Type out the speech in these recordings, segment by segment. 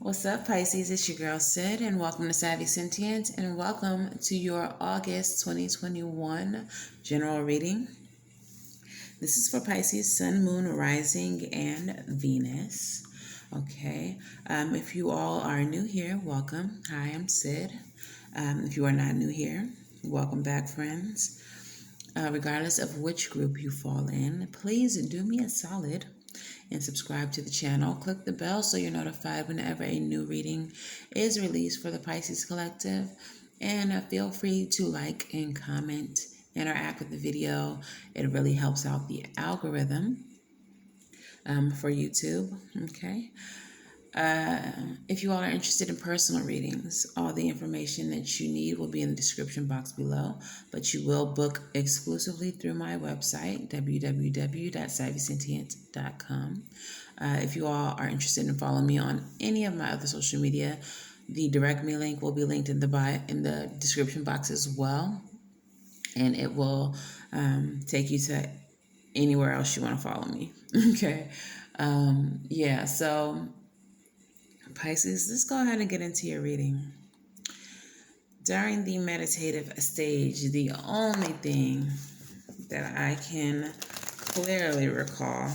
What's up, Pisces? It's your girl Sid, and welcome to Savy, Sentient, and welcome to your August 2021 general reading. This is for Pisces, Sun, Moon, Rising, and Venus. Okay. If you all are new here, welcome. Hi, I'm Sid. If you are not new here, welcome back, friends. Regardless of which group you fall in, please do me a solid and subscribe to the channel. Click the bell so you're notified whenever a new reading is released for the Pisces Collective. And feel free to like and comment, interact with the video. It really helps out the algorithm for YouTube. Okay. If you all are interested in personal readings, all the information that you need will be in the description box below, but you will book exclusively through my website, www.savvysentient.com. If you all are interested in following me on any of my other social media, the direct me link will be linked in the description box as well, and it will take you to anywhere else you want to follow me. Okay. So Pisces, let's go ahead and get into your reading. During the meditative stage, the only thing that I can clearly recall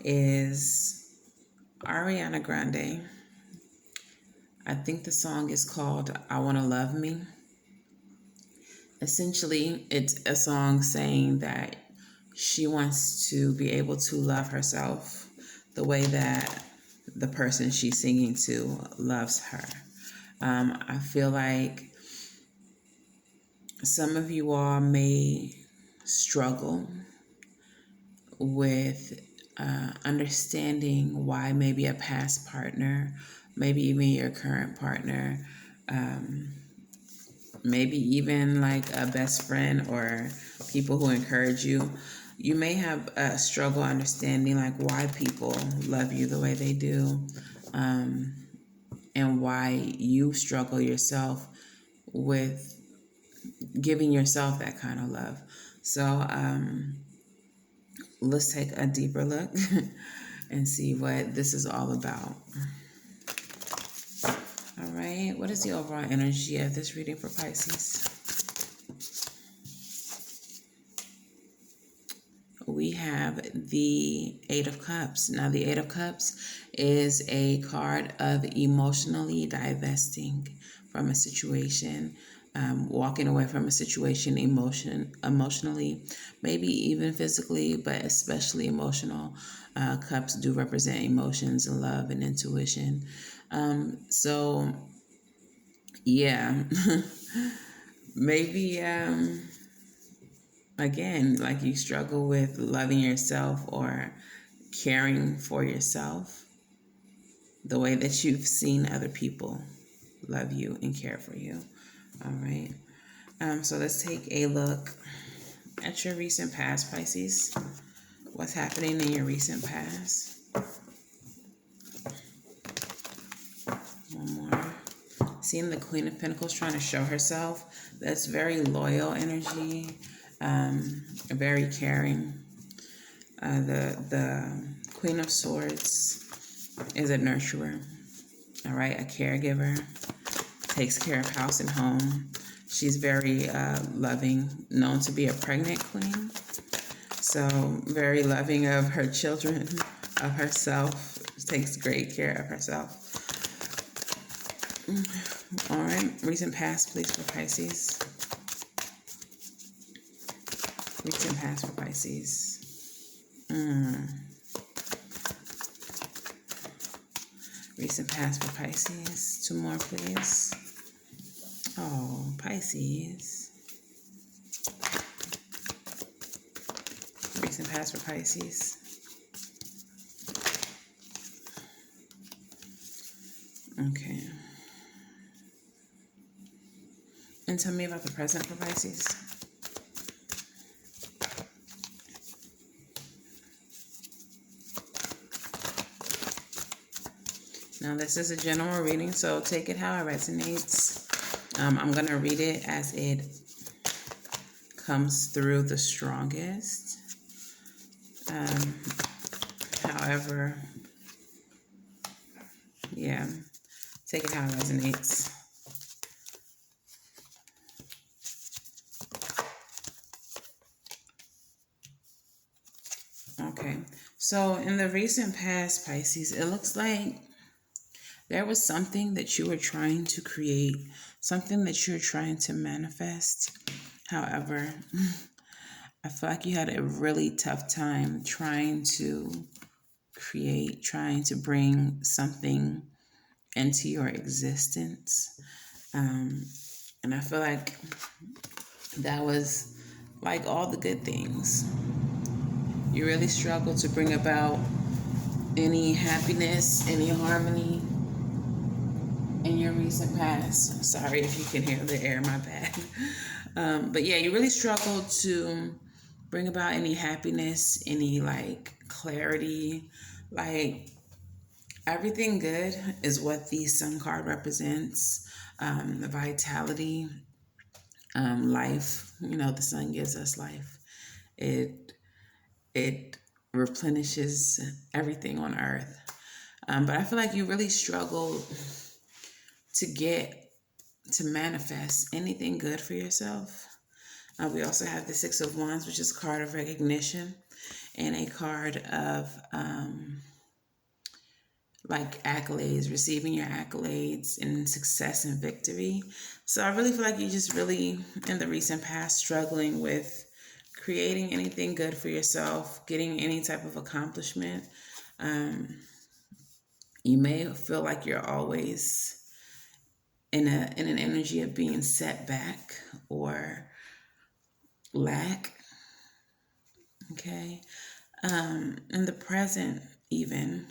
is Ariana Grande. I think the song is called I Wanna Love Me. Essentially, it's a song saying that she wants to be able to love herself the way that the person she's singing to loves her. I feel like some of you all may struggle with understanding why maybe a past partner, maybe even your current partner, maybe even like a best friend or people who encourage you. You may have a struggle understanding like why people love you the way they do, and why you struggle yourself with giving yourself that kind of love. So let's take a deeper look and see what this is all about. All right, what is the overall energy of this reading for Pisces? We have the Eight of Cups. Now, the Eight of Cups is a card of emotionally divesting from a situation, walking away from a situation emotionally, maybe even physically, but especially emotional. Cups do represent emotions and love and intuition. Maybe again, like you struggle with loving yourself or caring for yourself the way that you've seen other people love you and care for you. All right. So let's take a look at your recent past, Pisces. What's happening in your recent past? One more. Seeing the Queen of Pentacles trying to show herself. That's very loyal energy, very caring. The Queen of Swords is a nurturer, all right, a caregiver, takes care of house and home. She's very loving, known to be a pregnant queen, so very loving of her children, of herself, takes great care of herself. All right, recent past, please, for Pisces. Recent past for Pisces. Recent past for Pisces. Two more, please. Oh, Pisces. Recent past for Pisces. Okay. And tell me about the present for Pisces. Now, this is a general reading, so take it how it resonates. I'm going to read it as it comes through the strongest. However, Yeah. Take it how it resonates. Okay. So in the recent past, Pisces, it looks like there was something that you were trying to create, something that you're trying to manifest. However, I feel like you had a really tough time trying to create, trying to bring something into your existence. And I feel like that was like all the good things. You really struggled to bring about any happiness, any harmony in your recent past. Sorry if you can hear the air, my bad. But yeah, you really struggled to bring about any happiness, any like clarity, like everything good is what the sun card represents. The vitality, life. You know, the sun gives us life. It replenishes everything on earth. But I feel like you really struggled to manifest anything good for yourself. We also have the Six of Wands, which is a card of recognition and a card of like accolades, receiving your accolades and success and victory. So I really feel like you just really, in the recent past, struggling with creating anything good for yourself, getting any type of accomplishment. You may feel like you're always in an energy of being set back or lack. Okay. In the present, even,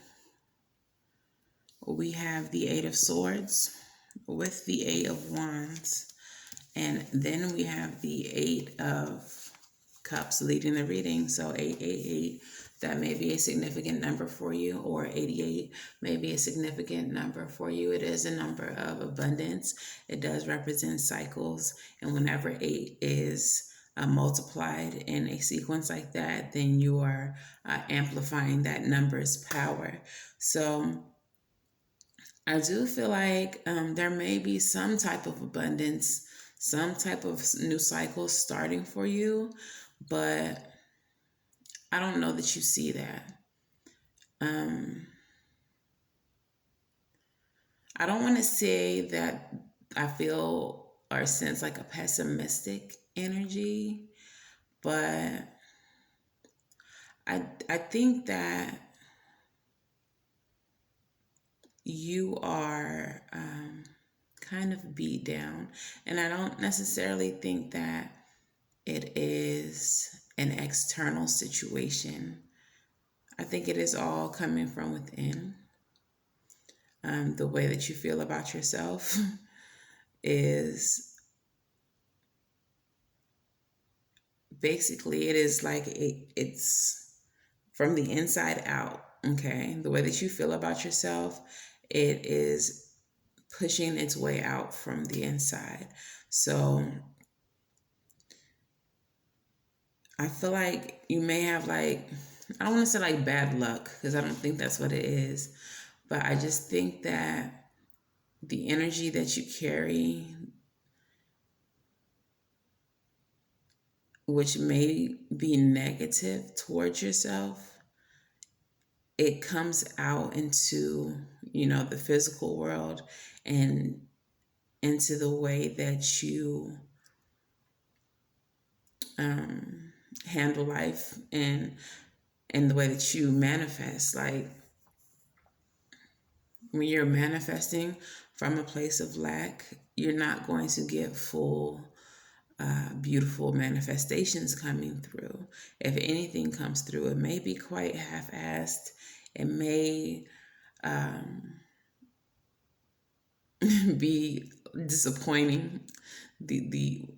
we have the Eight of Swords with the Eight of Wands. And then we have the Eight of Cups leading the reading. So 888, that may be a significant number for you, or 88 may be a significant number for you. It is a number of abundance. It does represent cycles. And whenever 8 is multiplied in a sequence like that, then you are amplifying that number's power. So I do feel like there may be some type of abundance, some type of new cycle starting for you, but I don't know that you see that. I don't want to say that I feel or sense like a pessimistic energy, but I think that you are kind of beat down, and I don't necessarily think that it is an external situation. I think it is all coming from within. The way that you feel about yourself is basically, it is like it's from the inside out. Okay. The way that you feel about yourself, it is pushing its way out from the inside. So I feel like you may have like, I don't want to say like bad luck, because I don't think that's what it is. But I just think that the energy that you carry, which may be negative towards yourself, it comes out into, the physical world and into the way that you handle life and the way that you manifest. Like when you're manifesting from a place of lack, you're not going to get full beautiful manifestations coming through. If anything comes through, it may be quite half-assed. It may be disappointing. The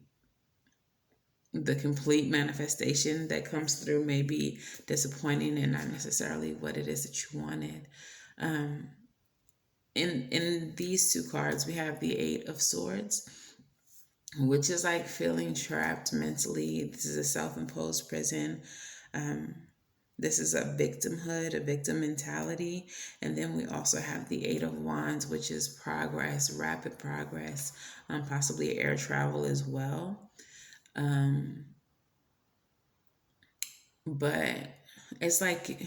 complete manifestation that comes through may be disappointing and not necessarily what it is that you wanted. In these two cards, we have the Eight of Swords, which is like feeling trapped mentally. This is a self-imposed prison. This is a victimhood, a victim mentality. And then we also have the Eight of Wands, which is progress, rapid progress, possibly air travel as well. But it's like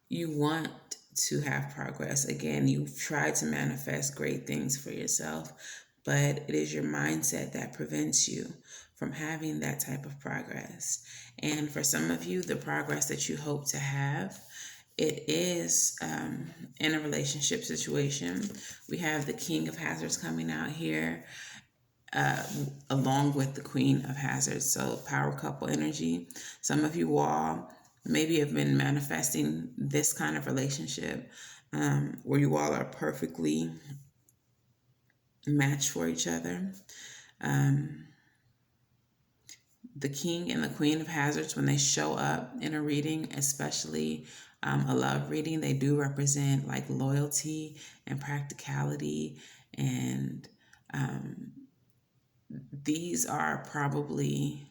you want to have progress. Again, you've tried to manifest great things for yourself, but it is your mindset that prevents you from having that type of progress. And for some of you, the progress that you hope to have, it is in a relationship situation. We have the King of Hazards coming out here, along with the Queen of Hazards. So power couple energy. Some of you all maybe have been manifesting this kind of relationship where you all are perfectly matched for each other. The King and the Queen of Hazards, when they show up in a reading, especially a love reading, they do represent like loyalty and practicality. And these are probably,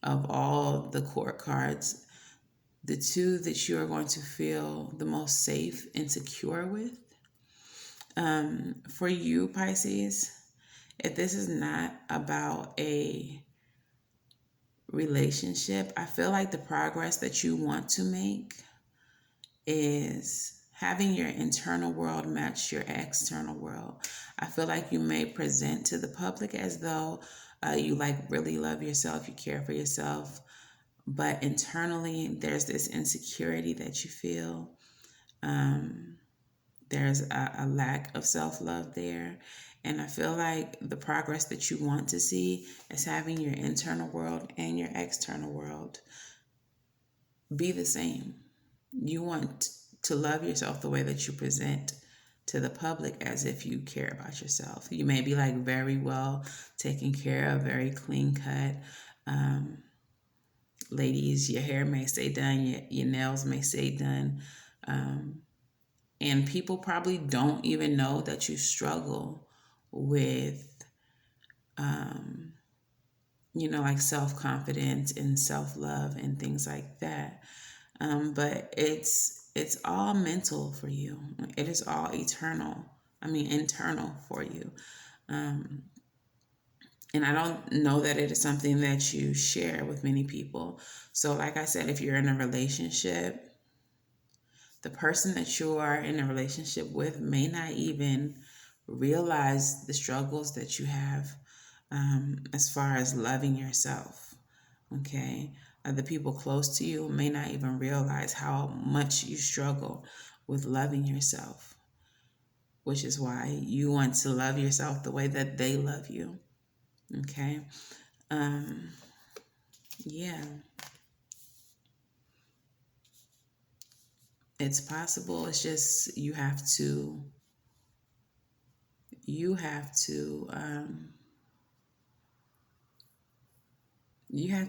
of all the court cards, the two that you are going to feel the most safe and secure with. For you, Pisces, if this is not about a relationship, I feel like the progress that you want to make is having your internal world match your external world. I feel like you may present to the public as though you like really love yourself, you care for yourself, but internally there's this insecurity that you feel. There's a lack of self-love there. And I feel like the progress that you want to see is having your internal world and your external world be the same. You want to love yourself the way that you present to the public as if you care about yourself. You may be like very well taken care of, very clean cut. Ladies, your hair may stay done, your nails may stay done. And people probably don't even know that you struggle with, like self-confidence and self-love and things like that. But it's all mental for you. It is all internal for you. And I don't know that it is something that you share with many people. So like I said, if you're in a relationship, the person that you are in a relationship with may not even realize the struggles that you have as far as loving yourself. Okay? The people close to you may not even realize how much you struggle with loving yourself, which is why you want to love yourself the way that they love you. Okay? Yeah. It's possible. It's just you have to you have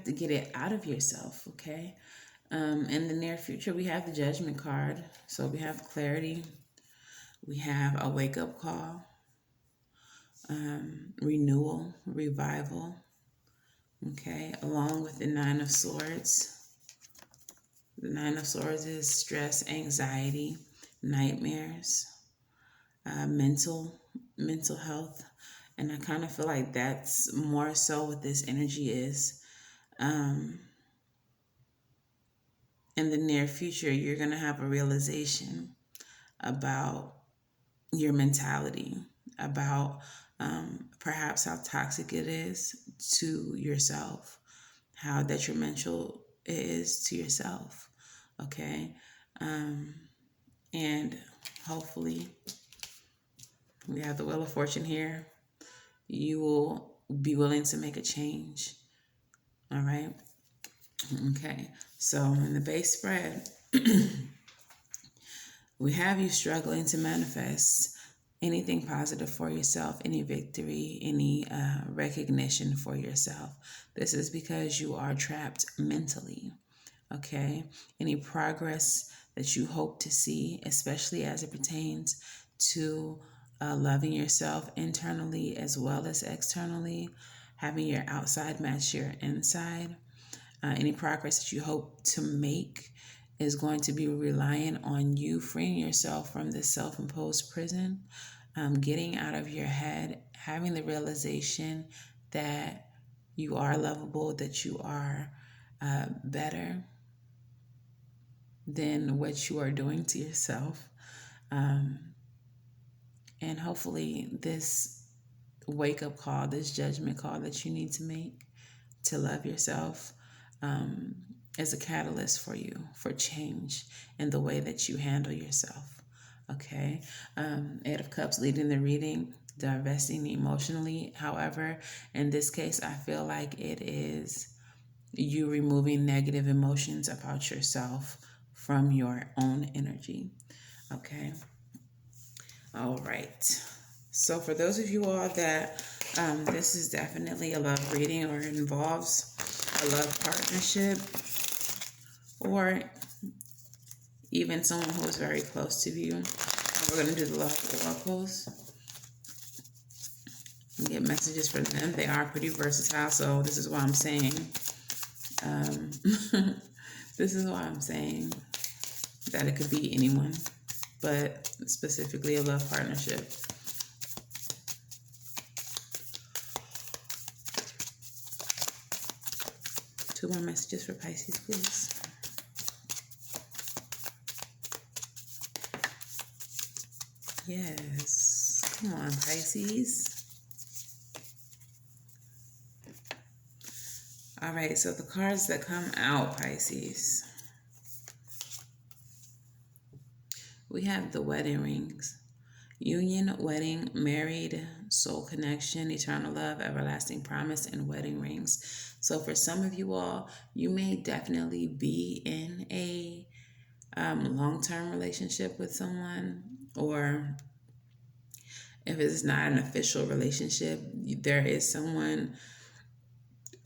to get it out of yourself. Okay? In the near future, we have the Judgment card. So we have clarity, we have a wake-up call, renewal, revival, okay, along with the Nine of Swords. The Nine of Swords is stress, anxiety, nightmares, mental health. And I kind of feel like that's more so what this energy is. In the near future, you're going to have a realization about your mentality, about perhaps how toxic it is to yourself, how detrimental it is to yourself. Okay? And hopefully, we have the Wheel of Fortune here. You will be willing to make a change. All right? Okay. So in the base spread, we have you struggling to manifest anything positive for yourself, any victory, any recognition for yourself. This is because you are trapped mentally. Okay? Any progress that you hope to see, especially as it pertains to loving yourself internally as well as externally, having your outside match your inside. Any progress that you hope to make is going to be reliant on you freeing yourself from this self-imposed prison, getting out of your head, having the realization that you are lovable, that you are better than what you are doing to yourself. And hopefully this wake-up call, this judgment call that you need to make to love yourself is a catalyst for you for change in the way that you handle yourself. Okay. Eight of Cups leading the reading, divesting emotionally. However, in this case, I feel like it is you removing negative emotions about yourself from your own energy. Okay. All right. So for those of you all that this is definitely a love reading or involves a love partnership or even someone who is very close to you, we're going to do the love oracles and get messages for them. They are pretty versatile, so this is why I'm saying this is why I'm saying that it could be anyone, but specifically a love partnership. Two more messages for Pisces, please. Yes. Come on, Pisces. All right, so the cards that come out, Pisces. We have the wedding rings. Union, wedding, married, soul connection, eternal love, everlasting promise, and wedding rings. So for some of you all, you may definitely be in a long-term relationship with someone, or if it's not an official relationship, there is someone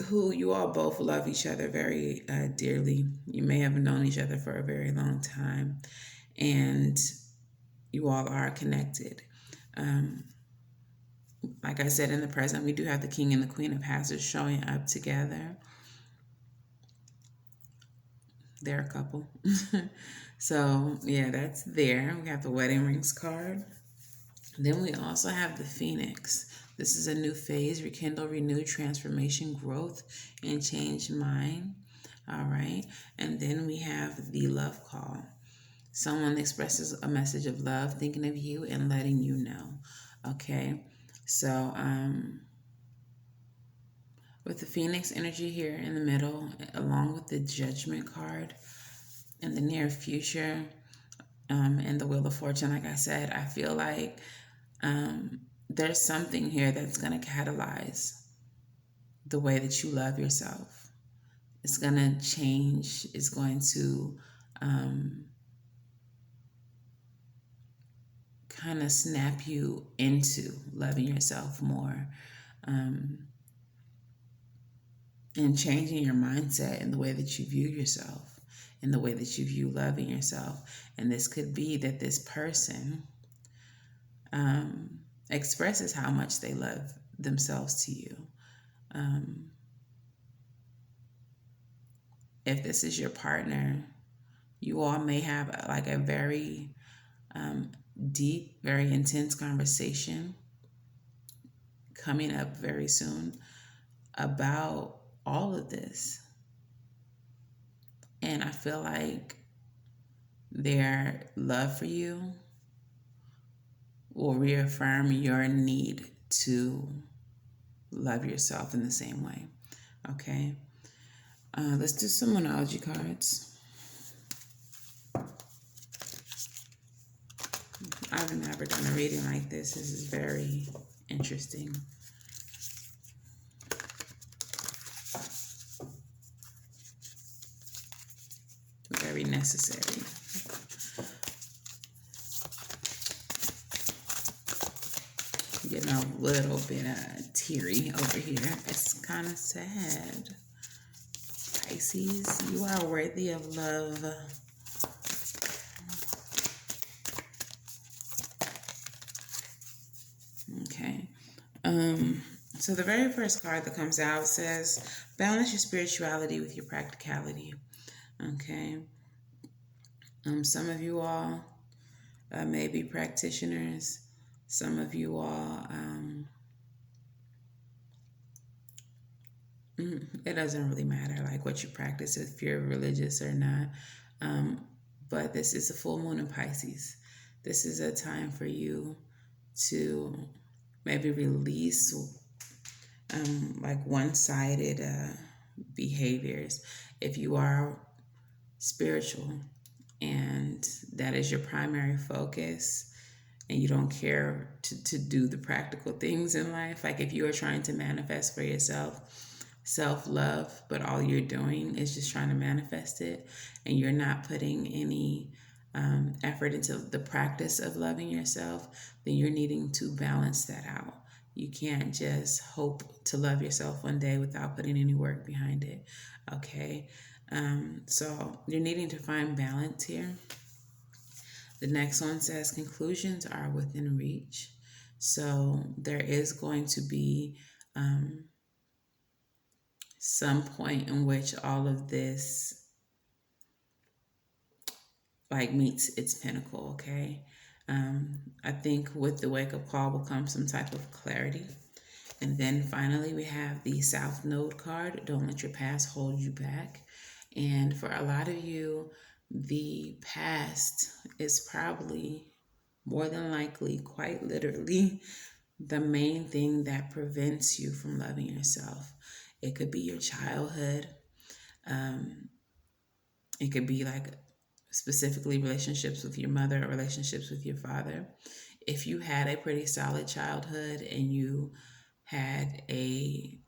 who you all both love each other very dearly. You may have known each other for a very long time, and you all are connected. Like I said, in the present, we do have the King and the Queen of Houses showing up together. They're a couple. So, yeah, that's there. We have the wedding rings card. Then we also have the Phoenix. This is a new phase, rekindle, renew, transformation, growth, and change mind. All right. And then we have the love call. Someone expresses a message of love, thinking of you and letting you know. Okay. So, with the Phoenix energy here in the middle, along with the Judgment card in the near future, and the Wheel of Fortune, like I said, I feel like there's something here that's going to catalyze the way that you love yourself. It's going to change. It's going to kind of snap you into loving yourself more, and changing your mindset in the way that you view yourself, in the way that you view loving yourself. And this could be that this person expresses how much they love themselves to you. If this is your partner, you all may have like a very deep, very intense conversation coming up very soon about all of this. And I feel like their love for you will reaffirm your need to love yourself in the same way. Okay. Let's do some Monology cards. I've never done a reading like this. This is very interesting. Very necessary. Getting a little bit teary over here. It's kind of sad. Pisces, you are worthy of love. Okay. So the very first card that comes out says, Balance your spirituality with your practicality. Okay. Some of you all may be practitioners. Some of you all, it doesn't really matter like what you practice, if you're religious or not. But this is a full moon in Pisces. This is a time for you to maybe release like one-sided behaviors. If you are spiritual and that is your primary focus, and you don't care to do the practical things in life, like if you are trying to manifest for yourself self-love, but all you're doing is just trying to manifest it, and you're not putting any effort into the practice of loving yourself, then you're needing to balance that out. You can't just hope to love yourself one day without putting any work behind it. Okay. So you're needing to find balance here. The next one says conclusions are within reach. So there is going to be some point in which all of this like meets its pinnacle, okay? I think with the wake-up call will come some type of clarity. And then finally we have the South Node card. Don't let your past hold you back. And for a lot of you, the past is probably more than likely, quite literally, the main thing that prevents you from loving yourself. It could be your childhood. It could be like specifically relationships with your mother or relationships with your father. If you had a pretty solid childhood and you had a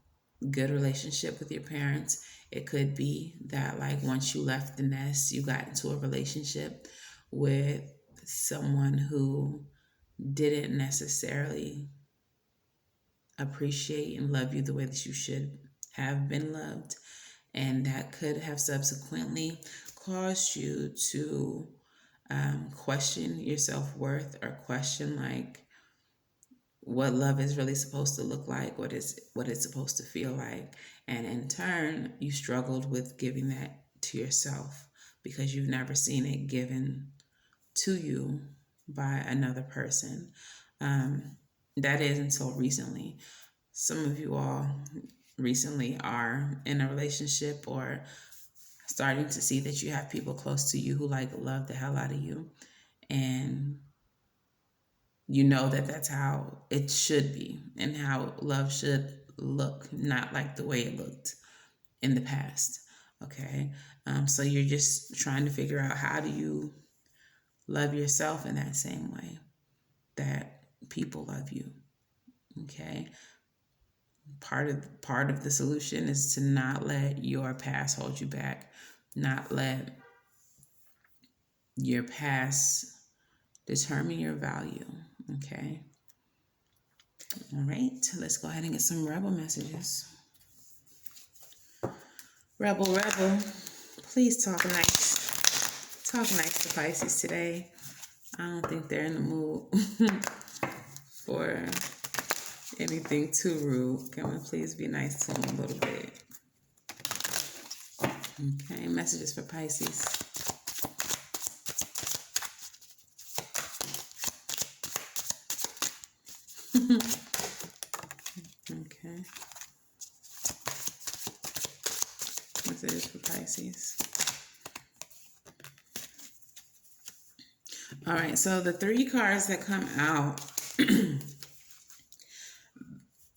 good relationship with your parents, it could be that like once you left the nest, you got into a relationship with someone who didn't necessarily appreciate and love you the way that you should have been loved. And that could have subsequently caused you to question your self-worth, or question like what love is really supposed to look like, what it's supposed to feel like. And in turn, you struggled with giving that to yourself because you've never seen it given to you by another person. That is until recently. Some of you all recently are in a relationship or starting to see that you have people close to you who like love the hell out of you, and you know that that's how it should be and how love should look, not like the way it looked in the past. Okay. So you're just trying to figure out, how do you love yourself in that same way that people love you? Okay. Part of the solution is to not let your past hold you back, not let your past determine your value. Okay. All right, let's go ahead and get some rebel messages. Rebel, please talk nice. Talk nice to Pisces today. I don't think they're in the mood for anything too rude. Can we please be nice to them a little bit? Okay, messages for Pisces. Okay. Messages for Pisces. All right, so the three cards that come out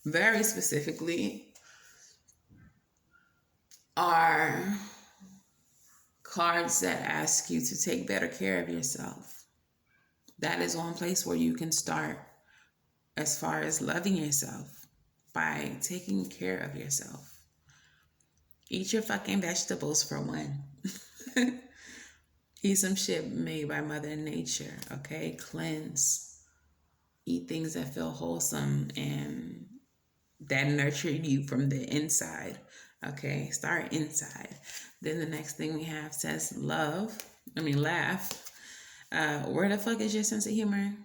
very specifically are cards that ask you to take better care of yourself. That is one place where you can start as far as loving yourself, by taking care of yourself. Eat your fucking vegetables for one. Eat some shit made by Mother Nature, okay? Cleanse. Eat things that feel wholesome and that nurture you from the inside, okay? Start inside. Then the next thing we have says laugh. Where the fuck is your sense of humor?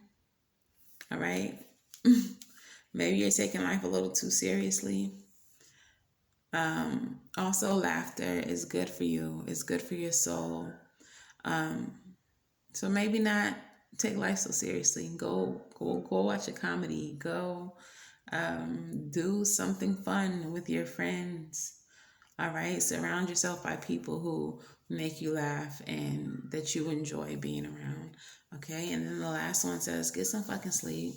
All right? Maybe you're taking life a little too seriously. Also, laughter is good for you. It's good for your soul. Um, so maybe not take life so seriously. Go watch a comedy. Go do something fun with your friends. All right. Surround yourself by people who make you laugh and that you enjoy being around. Okay. And then the last one says, get some fucking sleep.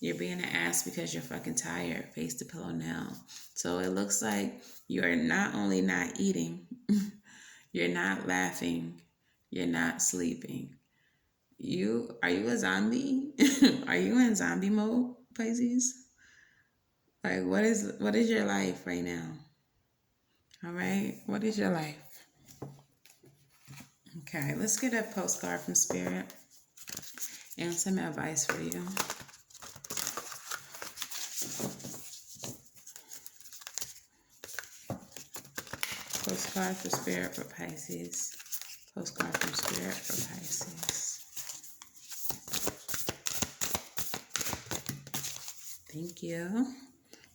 You're being an ass because you're fucking tired. Face the pillow now. So it looks like you're not only not eating, you're not laughing, you're not sleeping. Are you a zombie? Are you in zombie mode, Pisces? Like what is your life right now? All right, what is your life? Okay, let's get a postcard from Spirit and some advice for you. Postcard for Spirit for Pisces. Postcard from Spirit for Pisces. Thank you.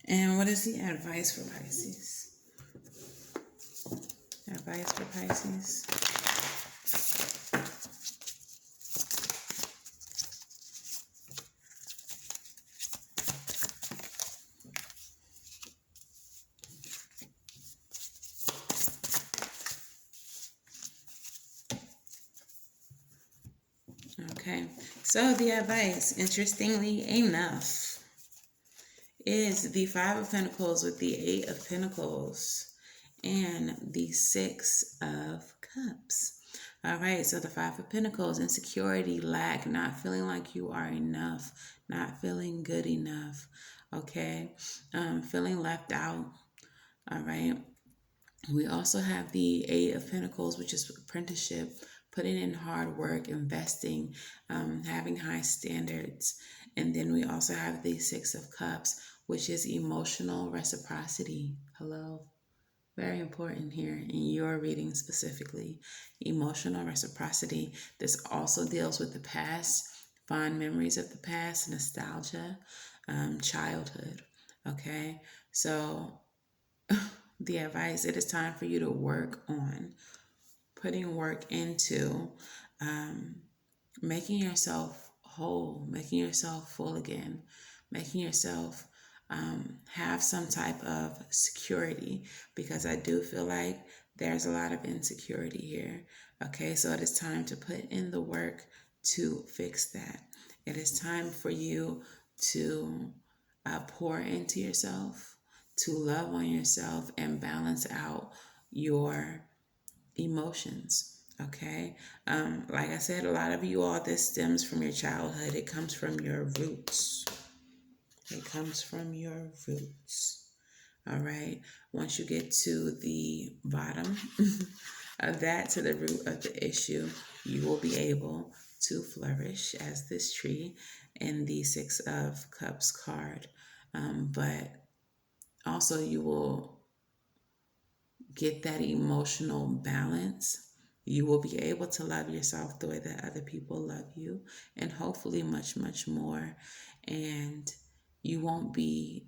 And what is the advice for Pisces? Advice for Pisces. Okay, so the advice, interestingly enough, is the Five of Pentacles with the Eight of Pentacles and the Six of Cups. All right, so the Five of Pentacles, insecurity, lack, not feeling like you are enough, not feeling good enough, okay, feeling left out. All right. We also have the Eight of Pentacles, which is apprenticeship, putting in hard work, investing, having high standards. And then we also have the Six of Cups, which is emotional reciprocity. Hello. Very important here in your reading specifically. Emotional reciprocity. This also deals with the past, fond memories of the past, nostalgia, childhood. Okay. So the advice, it is time for you to work on putting work into making yourself whole, making yourself full again, making yourself have some type of security, because I do feel like there's a lot of insecurity here. Okay, so it is time to put in the work to fix that. It is time for you to pour into yourself, to love on yourself and balance out your emotions. Okay. Like I said, a lot of you all, this stems from your childhood. It comes from your roots. It comes from your roots. All right. Once you get to the bottom of that, to the root of the issue, you will be able to flourish as this tree in the Six of Cups card. But also, you will get that emotional balance. You will be able to love yourself the way that other people love you, and hopefully much, much more. And you won't be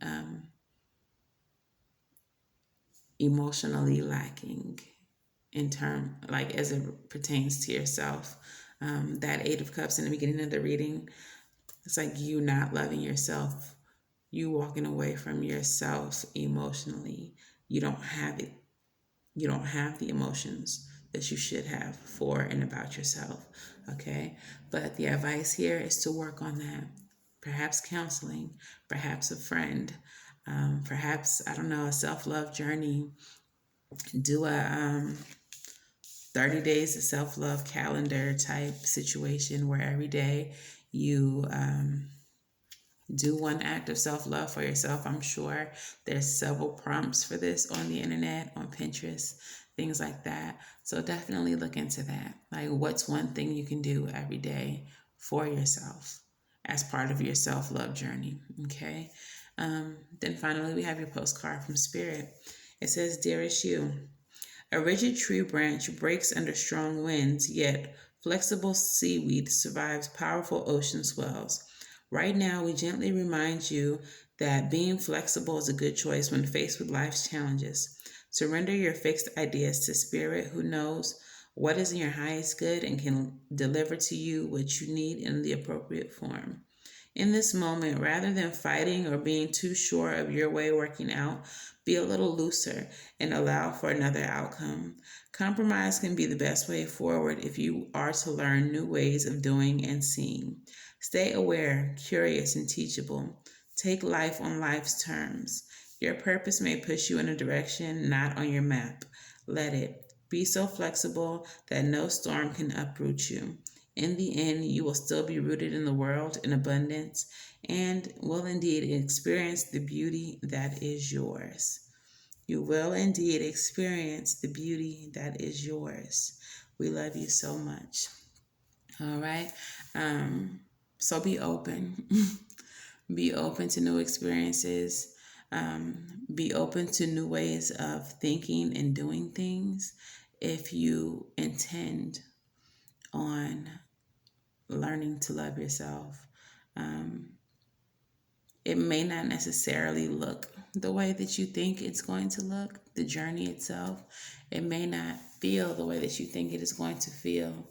emotionally lacking in term, like as it pertains to yourself. That Eight of Cups in the beginning of the reading, it's like you not loving yourself, you walking away from yourself emotionally. You don't have it. You don't have the emotions that you should have for and about yourself. Okay. But the advice here is to work on that. Perhaps counseling, perhaps a friend, perhaps, I don't know, a self-love journey. Do a 30 days of self-love calendar type situation where every day you do one act of self-love for yourself. I'm sure there's several prompts for this on the internet, on Pinterest, things like that. So definitely look into that. Like, what's one thing you can do every day for yourself as part of your self-love journey? Okay. Then finally, we have your postcard from Spirit. It says, "Dearest you, a rigid tree branch breaks under strong winds, yet flexible seaweed survives powerful ocean swells. Right now, we gently remind you that being flexible is a good choice when faced with life's challenges. Surrender your fixed ideas to Spirit, who knows what is in your highest good and can deliver to you what you need in the appropriate form. In this moment, rather than fighting or being too sure of your way working out, be a little looser and allow for another outcome. Compromise can be the best way forward if you are to learn new ways of doing and seeing. Stay aware, curious, and teachable. Take life on life's terms. Your purpose may push you in a direction not on your map. Let it. Be so flexible that no storm can uproot you. In the end, you will still be rooted in the world in abundance and will indeed experience the beauty that is yours. You will indeed experience the beauty that is yours. We love you so much. All right. So be open. Be open to new experiences. Be open to new ways of thinking and doing things if you intend on learning to love yourself. It may not necessarily look the way that you think it's going to look, the journey itself. It may not feel the way that you think it is going to feel.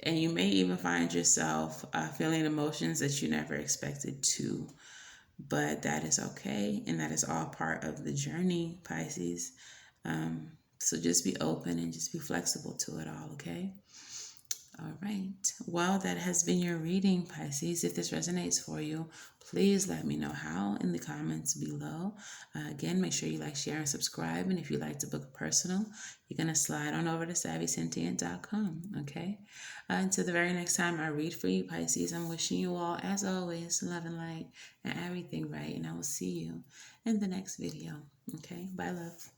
And you may even find yourself feeling emotions that you never expected to. But that is okay, and that is all part of the journey, Pisces. So just be open and just be flexible to it all, okay? All right. Well, that has been your reading, Pisces. If this resonates for you, please let me know how in the comments below. Again, make sure you like, share, and subscribe. And if you'd like to book a personal, you're going to slide on over to SavySentient.com, okay? Until the very next time I read for you, Pisces, I'm wishing you all, as always, love and light and everything right. And I will see you in the next video, okay? Bye, love.